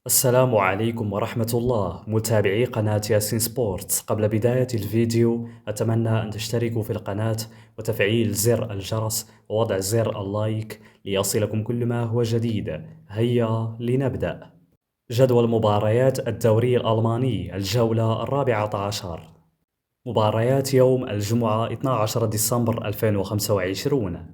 السلام عليكم ورحمة الله متابعي قناة ياسين سبورتس. قبل بداية الفيديو أتمنى أن تشتركوا في القناة وتفعيل زر الجرس ووضع زر اللايك ليصلكم كل ما هو جديد. هيا لنبدأ. جدول مباريات الدوري الألماني الجولة 14. مباريات يوم الجمعة 12 ديسمبر 2025.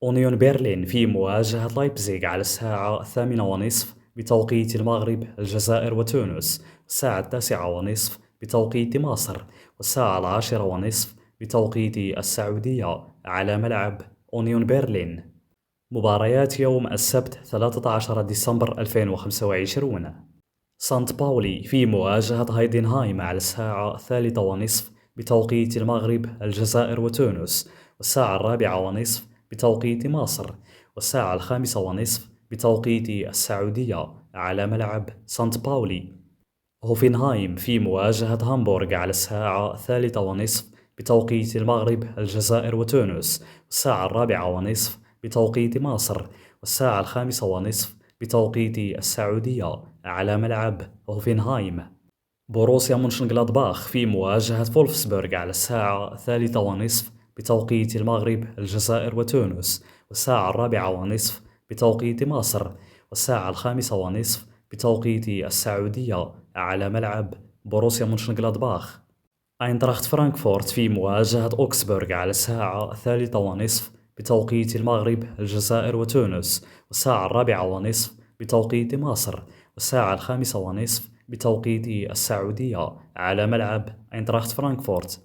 أونيون برلين في مواجهة لايبزيغ على الساعة 8:30 بتوقيت المغرب، الجزائر وتونس الساعة 9:30 بتوقيت مصر، والساعة 10:30 بتوقيت السعودية على ملعب أونيون برلين. مباريات يوم السبت 13 ديسمبر 2025. سانت باولي في مواجهة هايدنهايم على الساعة 3:30 بتوقيت المغرب، الجزائر وتونس والساعة 4:30 بتوقيت مصر، والساعة 5:30 بتوقيت السعودية على ملعب سانت باولي. هوفنهايم في مواجهة هامبورغ على الساعة 3:30 بتوقيت المغرب، الجزائر وتونس والساعة 4:30 بتوقيت مصر، والساعة 5:30 بتوقيت السعودية على ملعب هوفنهايم. بوروسيا مونشنغلادباخ في مواجهة فولفسبورغ على الساعة 3:30 بتوقيت المغرب، الجزائر وتونس والساعة 4:30 بتوقيت مصر، والساعة 5:30 بتوقيت السعودية على ملعب بوروسيا مونشنغلادباخ. أينتراخت فرانكفورت في مواجهة أوكسبورغ على الساعة 3:30 بتوقيت المغرب، الجزائر وتونس والساعة 4:30 بتوقيت مصر، والساعة 5:30 بتوقيت السعودية على ملعب أينتراخت فرانكفورت.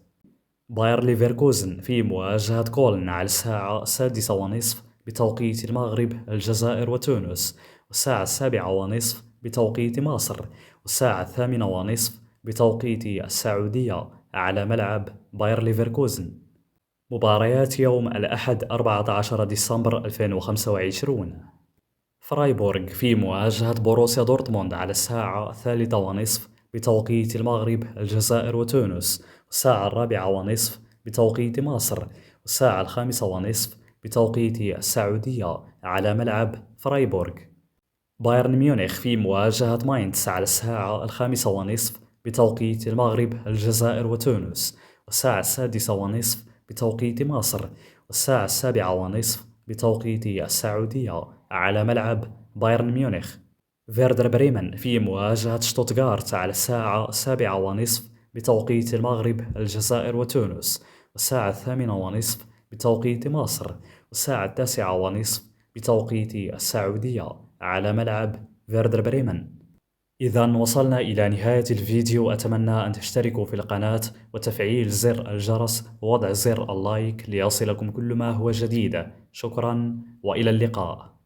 باير ليفركوزن في مواجهة كولن على الساعة 6:30 بتوقيت المغرب، الجزائر وتونس والساعة 7:30 بتوقيت مصر، والساعة 8:30 بتوقيت السعودية على ملعب باير ليفركوزن. مباريات يوم الأحد 14 ديسمبر 2025. فرايبورغ في مواجهة بوروسيا دورتموند على الساعة 3:30 بتوقيت المغرب، الجزائر وتونس والساعة 4:30 بتوقيت مصر، والساعة 5:30 بتوقيت السعودية على ملعب فرايبورغ. بايرن ميونخ في مواجهة ماينتس على الساعة 5:30 بتوقيت المغرب، الجزائر وتونس والساعة 6:30 بتوقيت مصر، والساعة 7:30 بتوقيت السعودية على ملعب بايرن ميونخ. فيردر بريمن في مواجهة شتوتغارت على الساعة 7:30 بتوقيت المغرب، الجزائر وتونس والساعة 8:30 بتوقيت مصر، والساعة 9:30 بتوقيت السعودية على ملعب فيردر بريمن. إذا وصلنا إلى نهاية الفيديو، أتمنى أن تشتركوا في القناة وتفعيل زر الجرس ووضع زر اللايك ليصلكم كل ما هو جديد. شكرا وإلى اللقاء.